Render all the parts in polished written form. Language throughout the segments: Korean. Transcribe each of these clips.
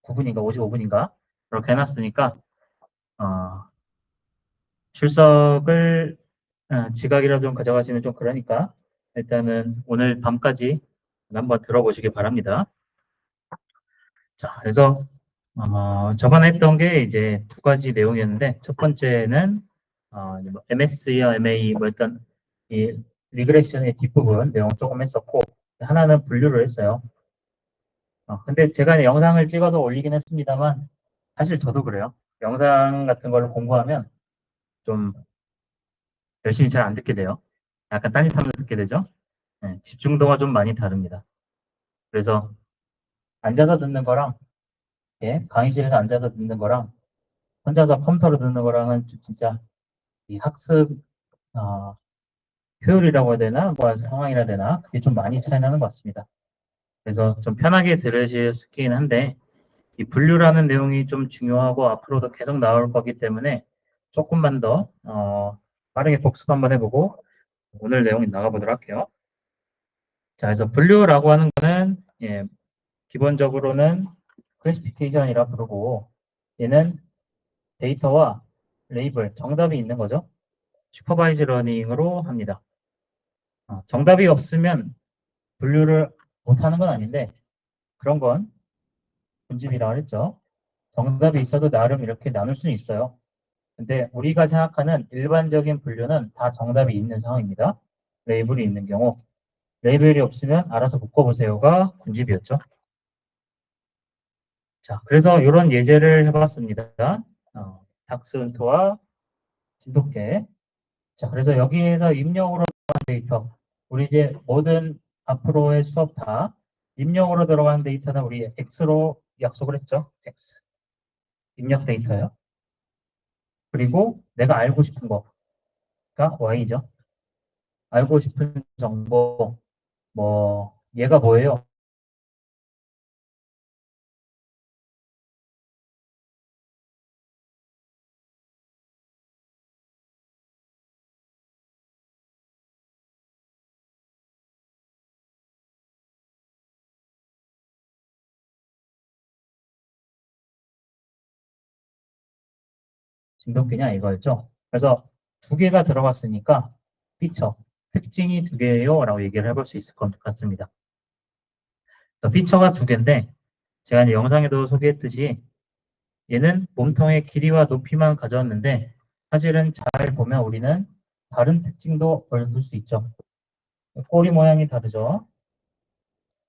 59분인가 55분인가 그렇게 해놨으니까 출석을 지각이라도 좀 가져가시면 좀 그러니까 일단은 오늘 밤까지 한번 들어보시기 바랍니다. 자, 그래서 저번에 했던 게 이제 두 가지 내용이었는데 첫 번째는 MSE와 MA 뭐 일단 이 리그레션의 뒷부분 내용 조금 했었고 하나는 분류를 했어요. 근데 제가 영상을 찍어서 올리긴 했습니다만 사실 저도 그래요. 영상 같은 걸 공부하면 좀 열심히 잘 안 듣게 돼요. 약간 딴짓하면서 듣게 되죠. 네, 집중도가 좀 많이 다릅니다. 그래서 앉아서 듣는 거랑 강의실에서 앉아서 듣는 거랑 혼자서 컴퓨터로 듣는 거랑은 진짜 이 학습 효율이라고 해야 되나 뭐 상황이라 해야 되나 그게 좀 많이 차이 나는 것 같습니다. 그래서 좀 편하게 들으실 수 있긴 한데 이 분류라는 내용이 좀 중요하고 앞으로도 계속 나올 거기 때문에 조금만 더 빠르게 복습 한번 해보고 오늘 내용 나가보도록 할게요. 자, 그래서 분류라고 하는 거는 기본적으로는 클래시피케이션이라 부르고 얘는 데이터와 레이블, 정답이 있는 거죠. 슈퍼바이즈 러닝으로 합니다. 정답이 없으면 분류를 못하는 건 아닌데 그런 건 분집이라고 했죠. 정답이 있어도 나름 이렇게 나눌 수는 있어요. 근데 우리가 생각하는 일반적인 분류는 다 정답이 있는 상황입니다. 레이블이 있는 경우. 레이블이 없으면 알아서 묶어보세요가 군집이었죠. 자, 그래서 이런 예제를 해봤습니다. 닥스훈트와 진돗개. 자, 그래서 여기에서 입력으로 들어간 데이터. 우리 이제 모든 앞으로의 수업 다 입력으로 들어간 데이터는 우리 X로 약속을 했죠. X. 입력 데이터요. 그리고 내가 알고 싶은 거가 Y죠. 알고 싶은 정보, 뭐, 얘가 뭐예요? 진돗개냐 이거였죠. 그래서 두 개가 들어갔으니까 피처, 특징이 두 개예요 라고 얘기를 해볼 수 있을 것 같습니다. 피처가 두 개인데 제가 이제 영상에도 소개했듯이 얘는 몸통의 길이와 높이만 가져왔는데 사실은 잘 보면 우리는 다른 특징도 볼 수 있죠. 꼬리 모양이 다르죠.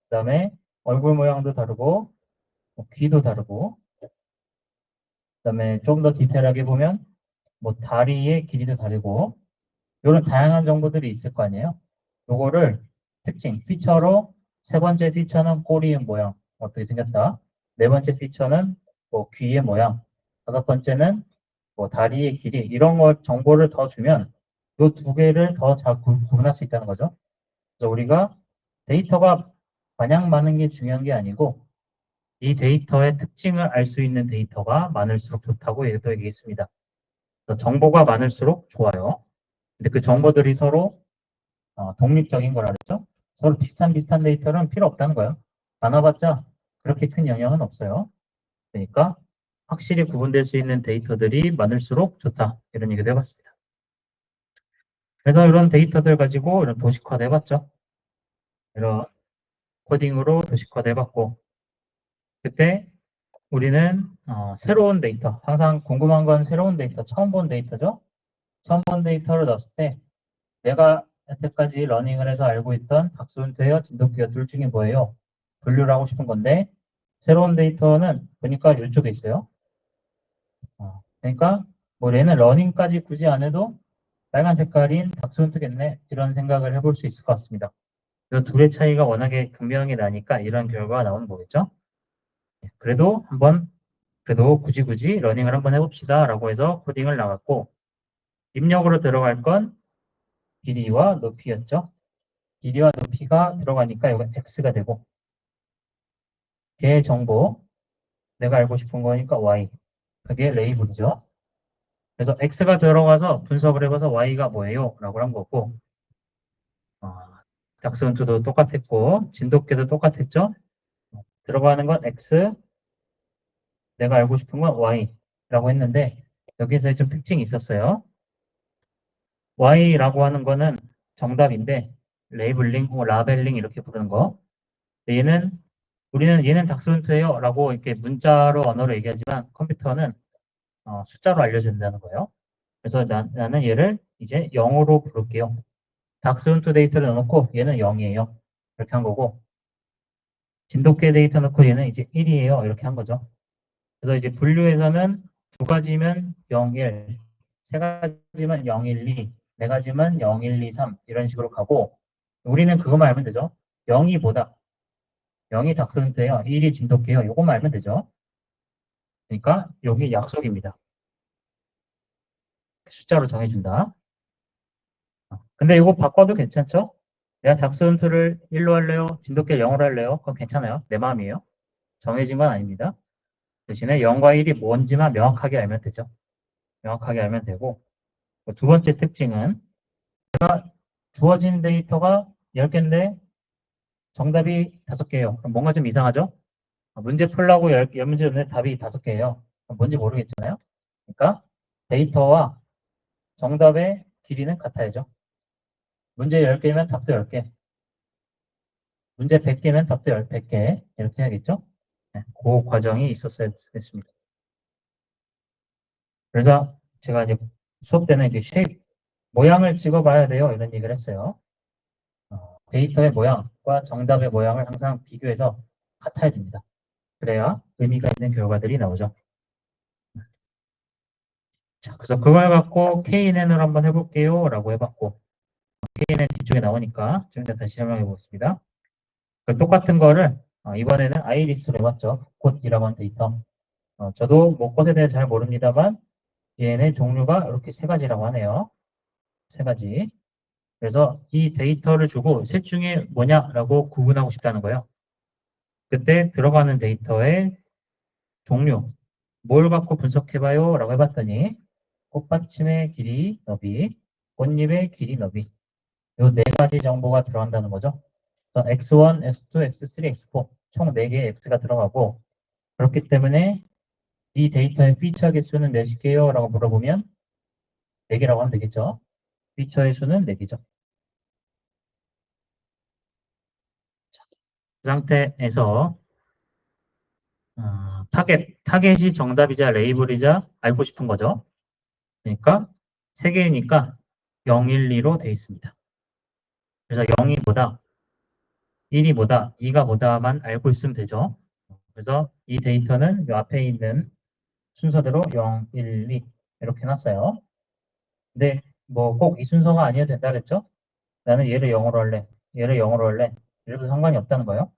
그 다음에 얼굴 모양도 다르고 귀도 다르고 그 다음에 좀 더 디테일하게 보면 뭐 다리의 길이도 다르고 이런 다양한 정보들이 있을 거 아니에요. 요거를 특징, 피처로 세 번째 피처는 꼬리의 모양 어떻게 생겼다. 네 번째 피처는 뭐 귀의 모양, 다섯 번째는 뭐 다리의 길이 이런 걸 정보를 더 주면 이 두 개를 더 잘 구분할 수 있다는 거죠. 그래서 우리가 데이터가 마냥 많은 게 중요한 게 아니고 이 데이터의 특징을 알 수 있는 데이터가 많을수록 좋다고 얘기했습니다. 정보가 많을수록 좋아요. 근데 그 정보들이 서로 독립적인 거라 그랬죠. 서로 비슷한 데이터는 필요 없다는 거예요. 나눠봤자 그렇게 큰 영향은 없어요. 그러니까 확실히 구분될 수 있는 데이터들이 많을수록 좋다. 이런 얘기도 해봤습니다. 그래서 이런 데이터들 가지고 이런 도식화도 해봤죠. 이런 코딩으로 도식화도 해봤고 그때 우리는 새로운 데이터, 항상 궁금한 건 새로운 데이터, 처음 본 데이터죠. 처음 본 데이터를 넣었을 때 내가 여태까지 러닝을 해서 알고 있던 닥스훈트와 진돗개와 둘 중에 뭐예요? 분류를 하고 싶은 건데 새로운 데이터는 보니까 이쪽에 있어요. 그러니까 뭐 얘는 러닝까지 굳이 안 해도 빨간 색깔인 닥스훈트겠네 이런 생각을 해볼 수 있을 것 같습니다. 이 둘의 차이가 워낙에 극명하게 나니까 이런 결과가 나오는 거겠죠. 그래도 굳이 러닝을 한번 해봅시다 라고 해서 코딩을 나갔고 입력으로 들어갈 건 길이와 높이였죠. 길이와 높이가 들어가니까 이거 x가 되고 걔의 정보 내가 알고 싶은 거니까 y 그게 레이블이죠. 그래서 x가 들어가서 분석을 해봐서 y가 뭐예요? 라고 한 거고 닥스훈트도 똑같았고 진돗개도 똑같았죠. 들어가는 건 x 내가 알고 싶은 건 Y라고 했는데 여기서 좀 특징이 있었어요. Y라고 하는 거는 정답인데 레이블링 혹은 라벨링 이렇게 부르는 거. 얘는 우리는 얘는 닥스훈트예요 라고 이렇게 문자로 언어로 얘기하지만 컴퓨터는 숫자로 알려준다는 거예요. 그래서 나는 얘를 이제 0으로 부를게요. 닥스훈트 데이터를 넣어놓고 얘는 0이에요. 이렇게 한 거고 진돗개 데이터 넣고 얘는 이제 1이에요. 이렇게 한 거죠. 그래서 이제 분류에서는 두 가지면 0, 1, 세 가지면 0, 1, 2, 네 가지면 0, 1, 2, 3 이런 식으로 가고 우리는 그것만 알면 되죠. 0이 뭐다? 0이 닥스훈트예요. 1이 진돗개예요. 이것만 알면 되죠. 그러니까 여기 약속입니다. 숫자로 정해준다. 근데 이거 바꿔도 괜찮죠? 내가 닥스훈트를 1로 할래요? 진돗개 0으로 할래요? 그건 괜찮아요. 내 마음이에요. 정해진 건 아닙니다. 대신에 0과 1이 뭔지만 명확하게 알면 되죠. 명확하게 알면 되고 두 번째 특징은 주어진 데이터가 10개인데 정답이 5개예요. 그럼 뭔가 좀 이상하죠? 문제 풀라고 10문제 줬는데 답이 5개예요. 뭔지 모르겠잖아요. 그러니까 데이터와 정답의 길이는 같아야죠. 문제 10개면 답도 10개. 문제 100개면 답도 100개. 이렇게 해야겠죠? 네, 그 과정이 있었어야 됐습니다. 그래서 제가 이제 수업 때는 이제 쉐입, 모양을 찍어봐야 돼요. 이런 얘기를 했어요. 데이터의 모양과 정답의 모양을 항상 비교해서 같아야 됩니다. 그래야 의미가 있는 결과들이 나오죠. 자, 그래서 그걸 갖고 KNN을 한번 해볼게요. 라고 해봤고, KNN 뒤쪽에 나오니까 좀 이따 다시 설명해 보겠습니다. 똑같은 거를 이번에는 아이리스로 해봤죠. 벚꽃이라고 하는 데이터. 저도 뭐 꽃에 대해 잘 모릅니다만 얘네 종류가 이렇게 세 가지라고 하네요. 세 가지. 그래서 이 데이터를 주고 셋 중에 뭐냐라고 구분하고 싶다는 거예요. 그때 들어가는 데이터의 종류, 뭘 갖고 분석해봐요? 라고 해봤더니 꽃받침의 길이, 너비, 꽃잎의 길이, 너비 이 네 가지 정보가 들어간다는 거죠. 그래서 X1, X2, X3, X4 총 4개의 X가 들어가고 그렇기 때문에 이 데이터의 피처 개수는 몇 개요? 라고 물어보면 4개라고 하면 되겠죠. 피처의 수는 4개죠. 그 상태에서 타겟이 정답이자 레이블이자 알고 싶은 거죠. 그러니까 3개니까 0, 1, 2로 되어 있습니다. 그래서 0이 뭐다, 1이 뭐다, 2가 뭐다만 알고 있으면 되죠. 그래서 이 데이터는 이 앞에 있는 순서대로 0, 1, 2 이렇게 해놨어요. 근데 뭐 꼭 이 순서가 아니어도 된다 그랬죠? 나는 얘를 0으로 할래, 얘를 0으로 할래 이래도 상관이 없다는 거예요.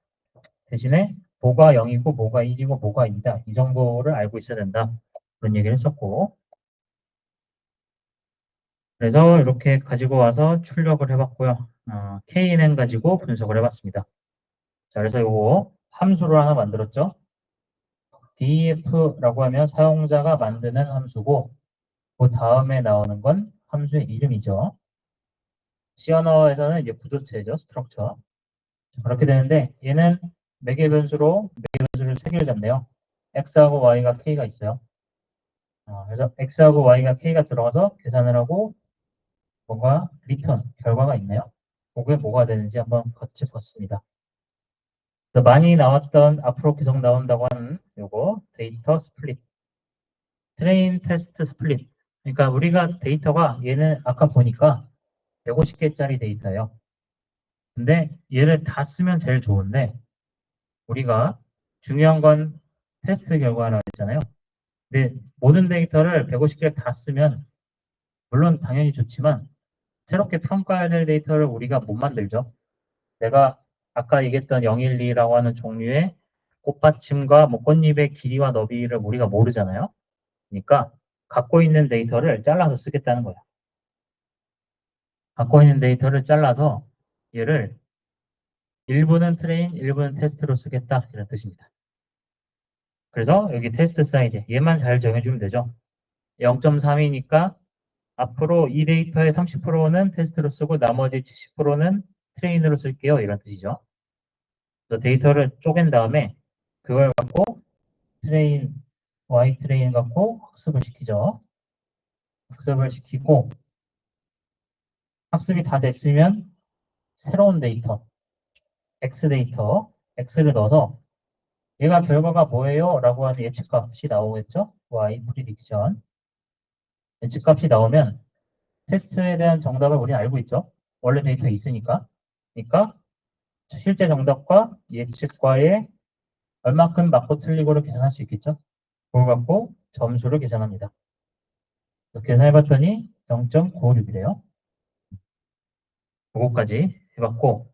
대신에 뭐가 0이고 뭐가 1이고 뭐가 2다 이 정보를 알고 있어야 된다 그런 얘기를 했었고 그래서 이렇게 가지고 와서 출력을 해봤고요. KNN 가지고 분석을 해봤습니다. 자, 그래서 이거 함수를 하나 만들었죠. def라고 하면 사용자가 만드는 함수고 그 다음에 나오는 건 함수의 이름이죠. C 언어에서는 이제 부조체죠. 스트럭처. 그렇게 되는데 얘는 매개 변수로 매개 변수를 3개를 잡네요. x하고 y가 k가 있어요. 그래서 x하고 y가 k가 들어가서 계산을 하고 뭔가 리턴 결과가 있네요. 그게 뭐가 되는지 한번 같이 봤습니다. 많이 나왔던 앞으로 계속 나온다고 하는 요거 데이터 스플릿, 트레인 테스트 스플릿. 그러니까 우리가 데이터가 얘는 아까 보니까 150개짜리 데이터예요. 근데 얘를 다 쓰면 제일 좋은데 우리가 중요한 건 테스트 결과라고 했잖아요. 근데 모든 데이터를 150개를 다 쓰면 물론 당연히 좋지만 새롭게 평가해야 될 데이터를 우리가 못 만들죠. 내가 아까 얘기했던 012라고 하는 종류의 꽃받침과 뭐 꽃잎의 길이와 너비를 우리가 모르잖아요. 그러니까 갖고 있는 데이터를 잘라서 쓰겠다는 거야. 갖고 있는 데이터를 잘라서 얘를 일부는 트레인, 일부는 테스트로 쓰겠다 이런 뜻입니다. 그래서 여기 테스트 사이즈 얘만 잘 정해주면 되죠. 0.3이니까 앞으로 이 데이터의 30%는 테스트로 쓰고 나머지 70%는 트레인으로 쓸게요 이런 뜻이죠. 그래서 데이터를 쪼갠 다음에 그걸 갖고 트레인 Y 트레인 갖고 학습을 시키죠. 학습을 시키고 학습이 다 됐으면 새로운 데이터, X 데이터, X를 넣어서 얘가 결과가 뭐예요? 라고 하는 예측값이 나오겠죠? Y 프리딕션. 예측값이 나오면 테스트에 대한 정답을 우리는 알고 있죠? 원래 데이터에 있으니까. 그러니까 실제 정답과 예측과의 얼마큼 맞고 틀리고를 계산할 수 있겠죠? 그걸 갖고 점수를 계산합니다. 계산해봤더니 0.956이래요. 그거까지 해봤고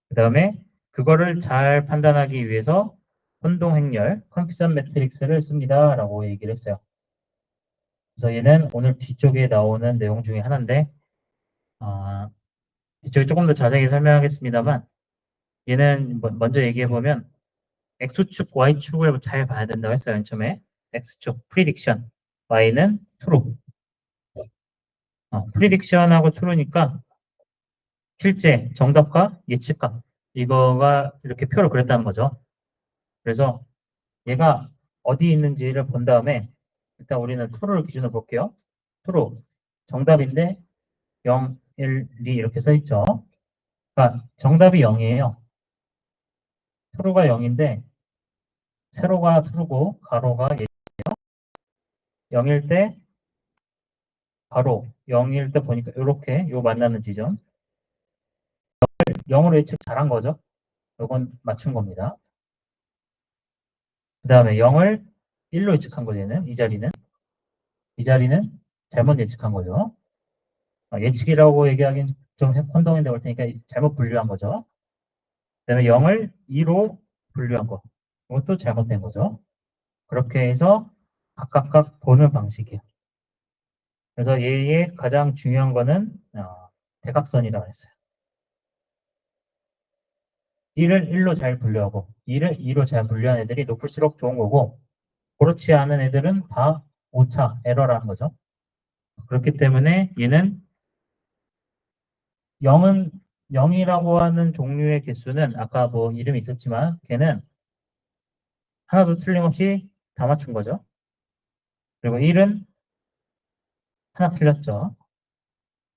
그 다음에 그거를 잘 판단하기 위해서 혼동행렬, 컨퓨전 매트릭스를 씁니다. 라고 얘기를 했어요. 그래서 얘는 오늘 뒤쪽에 나오는 내용 중에 하나인데 뒤쪽에 조금 더 자세히 설명하겠습니다만 얘는 먼저 얘기해보면 X축, Y축을 잘 봐야 된다고 했어요. 맨 처음에 X축, 프리딕션, Y는 true. 프리딕션하고 true니까 실제 정답과 예측값 이거가 이렇게 표로 그렸다는 거죠. 그래서 얘가 어디 있는지를 본 다음에 일단 우리는 true를 기준으로 볼게요. true 정답인데 0, 1, 2 이렇게 써 있죠. 그러니까 정답이 0이에요. true가 0인데 세로가 true고 가로가 0일 때 가로 0일 때 보니까 이렇게 요 만나는 지점 0으로 예측 잘한 거죠. 이건 맞춘 겁니다. 그 다음에 0을 1로 예측한 거죠. 얘는 이 자리는 잘못 예측한 거죠. 예측이라고 얘기하긴 좀 혼동인데 올 테니까 잘못 분류한 거죠. 그 다음에 0을 2로 분류한 거. 이것도 잘못된 거죠. 그렇게 해서 각각 보는 방식이에요. 그래서 얘의 가장 중요한 거는 대각선이라고 했어요. 1을 1로 잘 분류하고 2를 2로 잘 분류한 애들이 높을수록 좋은 거고 그렇지 않은 애들은 다 오차, 에러라는 거죠. 그렇기 때문에 얘는 0이라고 하는 종류의 개수는 아까 뭐 이름이 있었지만 걔는 하나도 틀림없이 다 맞춘 거죠. 그리고 1은 하나 틀렸죠.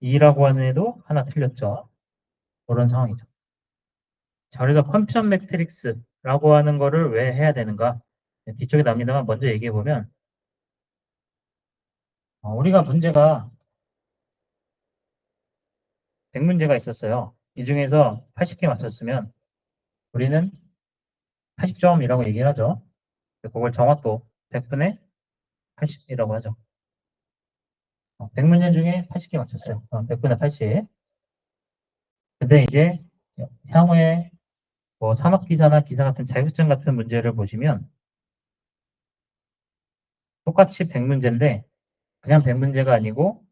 2라고 하는 애도 하나 틀렸죠. 그런 상황이죠. 자, 그래서 컴퓨전 매트릭스라고 하는 거를 왜 해야 되는가? 뒤쪽에 납니다만 먼저 얘기해 보면 우리가 문제가 100문제가 있었어요. 이 중에서 80개 맞췄으면 우리는 80점이라고 얘기를 하죠. 그걸 정확도 100분의 80이라고 하죠. 100문제 중에 80개 맞췄어요. 100분의 80. 근데 이제 향후에 뭐 산업기사나 기사 같은 자격증 같은 문제를 보시면 똑같이 100문제인데 그냥 100문제가 아니고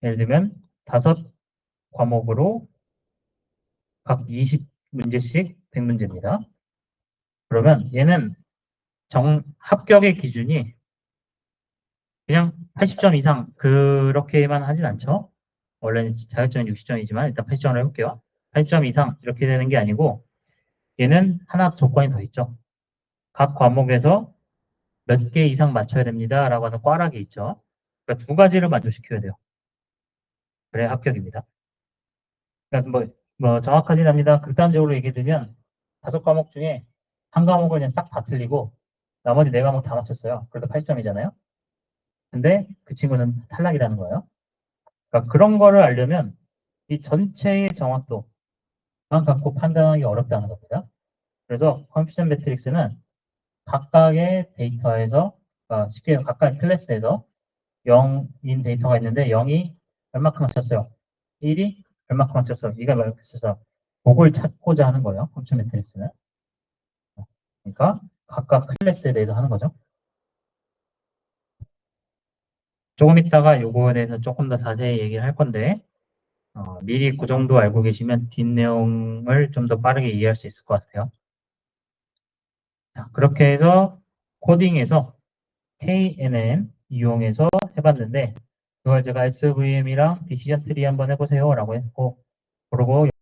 예를 들면 5과목으로 각 20문제씩 100문제입니다. 그러면 얘는 합격의 기준이 그냥 80점 이상 그렇게만 하진 않죠. 원래는 자격증은 60점이지만 일단 80점으로 해볼게요. 80점 이상 이렇게 되는 게 아니고 얘는 하나 조건이 더 있죠. 각 과목에서 몇 개 이상 맞춰야 됩니다. 라고 하는 꽈락이 있죠. 그러니까 두 가지를 만족시켜야 돼요. 그래야 합격입니다. 그러니까 뭐 정확하진 않습니다. 극단적으로 얘기해 드리면 5과목 중에 한 과목을 그냥 싹 다 틀리고 나머지 4과목 다 맞췄어요. 그래도 80점이잖아요. 근데 그 친구는 탈락이라는 거예요. 그러니까 그런 거를 알려면 이 전체의 정확도만 갖고 판단하기 어렵다는 겁니다. 그래서 컴퓨전 매트릭스는 각각의 데이터에서 쉽게 각각의 클래스에서 0인 데이터가 있는데 0이 얼마큼 맞췄어요. 1이 얼마큼 맞췄어요. 2가 얼마큼 맞췄어요. 그걸 찾고자 하는 거예요. 컴퓨전 매트릭스는. 그러니까 각각 클래스에 대해서 하는 거죠. 조금 있다가 요거에 대해서 조금 더 자세히 얘기를 할 건데 미리 그 정도 알고 계시면 뒷내용을 좀 더 빠르게 이해할 수 있을 것 같아요. 자, 그렇게 해서 코딩에서 KNN 이용해서 해봤는데 그걸 제가 SVM이랑 디시전 트리 한번 해보세요 라고 했고 그리고